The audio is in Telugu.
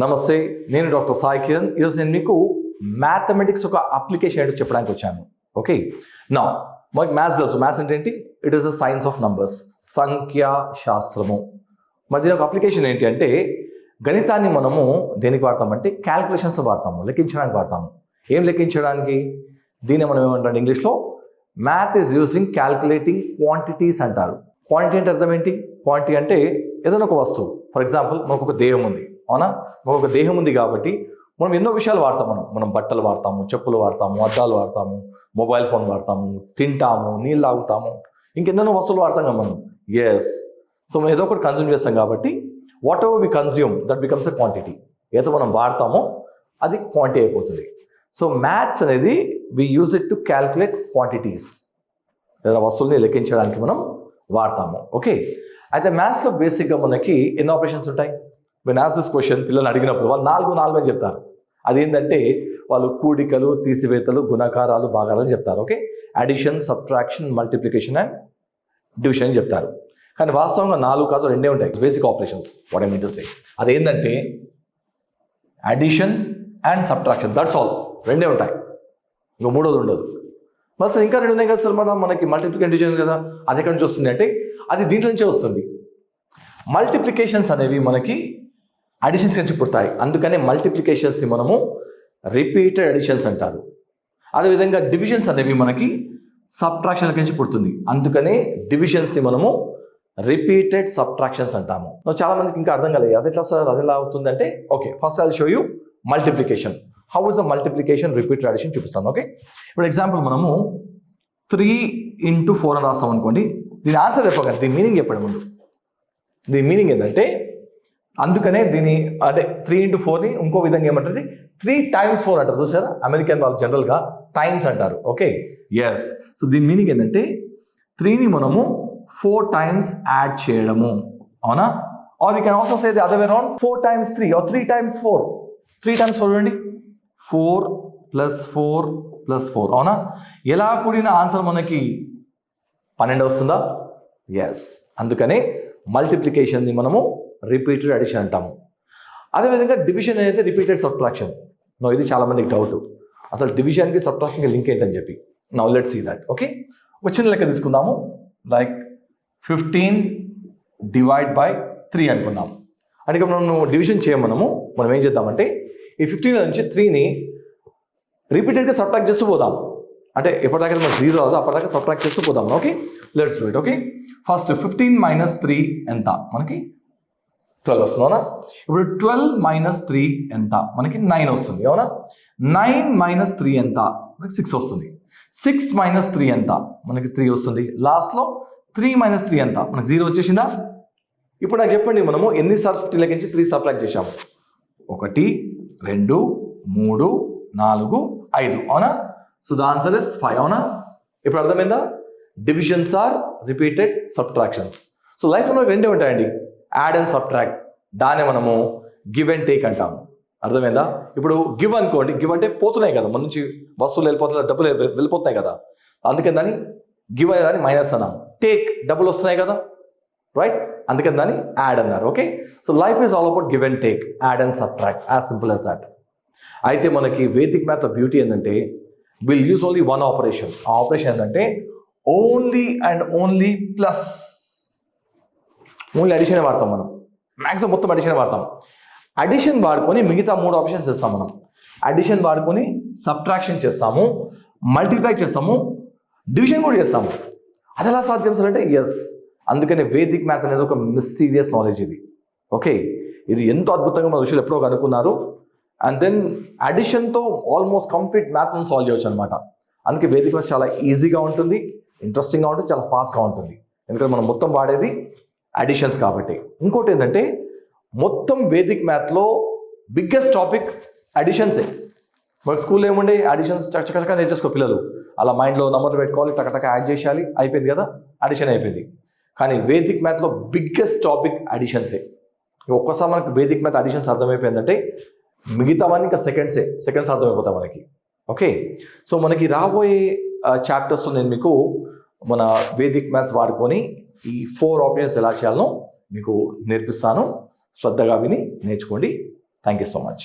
నమస్తే, నేను డాక్టర్ సాయి కిరణ్. ఈరోజు నేను మీకు మ్యాథమెటిక్స్ ఒక అప్లికేషన్ ఏంటో చెప్పడానికి వచ్చాను. ఓకే, నా మనకి మ్యాథ్స్ తెలుసు. మ్యాథ్స్ అంటే ఏంటి? It is the science of numbers, సంఖ్యా శాస్త్రము. మరి దీని ఒక అప్లికేషన్ ఏంటి అంటే, గణితాన్ని మనము దేనికి వాడతామంటే క్యాల్కులేషన్స్ వాడతాము, లెక్కించడానికి వాడతాము. ఏం లెక్కించడానికి? దీన్ని మనం ఏమంటాం ఇంగ్లీష్లో? Math is using calculating quantities అంటారు. క్వాంటిటీ అంటే అర్థం ఏంటి? క్వాంటిటీ అంటే ఏదైనా ఒక వస్తువు. ఫర్ ఎగ్జాంపుల్, మనకు ఒక దేహం ఉంది, అవునా? మనకు ఒక దేహం ఉంది కాబట్టి మనం ఎన్నో విషయాలు వాడతాం. మనం బట్టలు వాడతాము, చెప్పులు వాడతాము, అద్దాలు వాడతాము, మొబైల్ ఫోన్ వాడతాము, తింటాము, నీళ్ళు తాగుతాము, ఇంకెన్నెన్నో వస్తువులు వాడతాం కదా మనం. ఎస్, సో మనం ఏదో ఒకటి కన్జ్యూమ్ చేస్తాం కాబట్టి whatever we consume that becomes a quantity. ఏదో మనం వాడతామో అది క్వాంటిటీ అయిపోతుంది. సో మ్యాథ్స్ అనేది we use it to calculate quantities, లేదా వస్తువుల్ని లెక్కించడానికి మనం వాడతాము. ఓకే, అయితే మ్యాథ్స్లో బేసిక్గా మనకి ఎన్ని ఆపరేషన్స్ ఉంటాయి? వెన్ ఆస్ దిస్ క్వశ్చన్ పిల్లలు అడిగినప్పుడు వాళ్ళు నాలుగు అని చెప్తారు. అదేంటంటే వాళ్ళు కూడికలు, తీసివేతలు, గుణకారాలు, భాగాలు అని చెప్తారు. Okay, addition, subtraction, multiplication and division అని చెప్తారు. కానీ వాస్తవంగా 4 కాదు, 2 ఉంటాయి basic operations. What I mean to say, అదేంటంటే addition and subtraction, that's all. 2 ఉంటాయి, ఇంకా మూడోది ఉండదు. మరి ఇంకా 2 ఉన్నాయి కదా సార్, మనకి మల్టిప్లికేషన్, డివిజన్ కదా, అది ఎక్కడి నుంచి వస్తుంది అంటే అది దీంట్లో నుంచే వస్తుంది. మల్టిప్లికేషన్స్ అనేవి మనకి అడిషన్స్ నుంచి పుడతాయి, అందుకనే మల్టిప్లికేషన్స్ని మనము రిపీటెడ్ అడిషన్స్ అంటారు. అదేవిధంగా డివిజన్స్ అనేవి మనకి సబ్ట్రాక్షన్ నుంచి పుడుతుంది, అందుకనే డివిజన్స్ని మనము రిపీటెడ్ సబ్ట్రాక్షన్స్ అంటాము. చాలా మందికి ఇంకా అర్థం కాలేదు, అది ఎట్లా సార్, అది ఎలా అవుతుంది అంటే, okay, first I will show you multiplication. How is the multiplication repeated addition చూపిస్తాను. ఓకే, ఇప్పుడు ఎగ్జాంపుల్ మనము 3 into 4 అని రాస్తాం అనుకోండి. దీని ఆన్సర్ చెప్పగలరు, దీని మీనింగ్ చెప్పండి ముందు. దీని మీనింగ్ ఏంటంటే, అందుకనే దీని అంటే 3 into 4ని ఇంకో విధంగా ఏమంటారు, 3 times 4 అంటారు. చూసారా, అమెరికన్ వాళ్ళు జనరల్గా టైమ్స్ అంటారు. Okay, yes. సో దీని మీనింగ్ ఏంటంటే 3ని మనము 4 times యాడ్ చేయడము, అవునా? Or you can also say the other way around, 4 times 3 or 3 times 4. 3 times 4 చూడండి, 4 + 4 + 4, అవునా? ఎలా కూడిన ఆన్సర్ మనకి 12 వస్తుందా? ఎస్, అందుకనే మల్టిప్లికేషన్ని మనము రిపీటెడ్ అడిషన్ అంటాము. అదేవిధంగా డివిజన్ అయితే రిపీటెడ్ సబ్ట్రాక్షన్. ఇది చాలా మందికి డౌట్, అసలు డివిజన్కి సబ్ట్రాక్షన్కి లింక్ ఏంటని చెప్పి. Now let's see that. Okay, ఒక చిన్న లెక్క తీసుకుందాము. లైక్ 15 / 3 అనుకున్నాము. అంటే ఇప్పుడు మనం డివిజన్ మనం ఏం చేద్దామంటే ఈ 15 నుంచి 3ని రిపీటెడ్గా సబ్ట్రాక్ట్ చేస్తూ పోదాం. అంటే ఎప్పటిదాకా మనకు 0 రాదు అప్పటిదాకా సబ్ట్రాక్ట్ చేస్తూ పోదాం. Okay, let's do it. Okay, first 15 - 3 ఎంత? మనకి 12 వస్తుంది, అవునా? ఇప్పుడు 12 - 3 ఎంత? మనకి 9 వస్తుంది, అవునా? 9 - 3 ఎంత? మనకి 6 వస్తుంది. 6 - 3 ఎంత? మనకి 3 వస్తుంది. లాస్ట్లో 3 - 3 ఎంత? మనకి 0 వచ్చేసిందా? ఇప్పుడు నాకు చెప్పండి, మనము ఎన్నిసార్లు 15 లెక్కించి 3 సబ్ట్రాక్ట్ చేశాము? 1 2 3 4 5, అవునా? సో ద ఆన్సర్ ఇస్ 5, అవునా? ఇప్పుడు అర్థమైందా? Divisions are repeated subtractions. So లైఫ్లో 2 ఉంటాయండి, యాడ్ అండ్ సబ్ట్రాక్ట్. దాన్ని మనము గివ్ అండ్ టేక్ అంటాము. అర్థమైందా? ఇప్పుడు గివ్ అనుకోండి, గివ్ అంటే పోతున్నాయి కదా మన నుంచి వస్తువులు వెళ్ళిపోతున్నాయి, డబ్బులు వెళ్ళిపోతున్నాయి కదా, అందుకని దాన్ని గివ్ అయ్యే దాన్ని మైనస్ అన్నాము. టేక్ డబ్బులు వస్తున్నాయి కదా, రైట్, అందుకని దాన్ని యాడ్ అన్నారు. Okay, so life is all about give and take, add and subtract, as simple as that. అయితే మనకి వేదిక్ మ్యాథ్ బ్యూటీ ఏంటంటే will use only one operation. ఆ ఆపరేషన్ ఏంటంటే only and only plus. Only addition వాడతాం మనం, మ్యాక్సిమం మొత్తం అడిషన్ వాడతాం. అడిషన్ వాడుకొని మిగతా 3 ఆప్షన్స్ చేస్తాం మనం. అడిషన్ వాడుకొని సబ్ట్రాక్షన్ చేస్తాము, మల్టిప్లై చేస్తాము, డివిజన్ కూడా చేస్తాము. అది ఎలా సాధ్యం సార్ అంటే, ఎస్, అందుకని వేదిక్ మ్యాథ్ అనేది ఒక మిస్టీరియస్ నాలెడ్జ్ ఇది. ఓకే, ఇది ఎంతో అద్భుతంగా మన విషయాలు ఎప్పుడో కనుక్కున్నారు. అండ్ దెన్ అడిషన్తో ఆల్మోస్ట్ కంప్లీట్ మ్యాథ్ని సాల్వ్ చేయవచ్చు అనమాట. అందుకే వేదిక్ మ్యాథ్ చాలా ఈజీగా ఉంటుంది, ఇంట్రెస్టింగ్గా ఉంటుంది, చాలా ఫాస్ట్గా ఉంటుంది. ఎందుకంటే మనం మొత్తం వాడేది అడిషన్స్ కాబట్టి. ఇంకోటి ఏంటంటే మొత్తం వేదిక్ మ్యాథ్లో బిగ్గెస్ట్ టాపిక్ అడిషన్సే. మనకి స్కూల్లో ఏముండే అడిషన్స్ చక్కగా నేర్చేసుకో పిల్లలు, అలా మైండ్లో నెంబర్లు పెట్టుకోవాలి, టకటక యాడ్ చేయాలి, అయిపోయింది కదా, అడిషన్ అయిపోయింది. కానీ వేదిక్ మ్యాథ్లో బిగ్గెస్ట్ టాపిక్ అడిషన్సే. ఒక్కసారి మనకి వేదిక్ మ్యాథ్ అడిషన్స్ అర్థమైపోయిందంటే మిగతావన్నీ ఇంకా సెకండ్స్ అర్థమైపోతాయి మనకి. ఓకే, సో మనకి రాబోయే చాప్టర్స్లో నేను మీకు మన వేదిక్ మ్యాథ్స్ వాడుకొని ఈ 4 ఆపరేషన్స్ ఎలా చేయాలో మీకు నేర్పిస్తాను. శ్రద్ధగా విని నేర్చుకోండి. Thank you so much.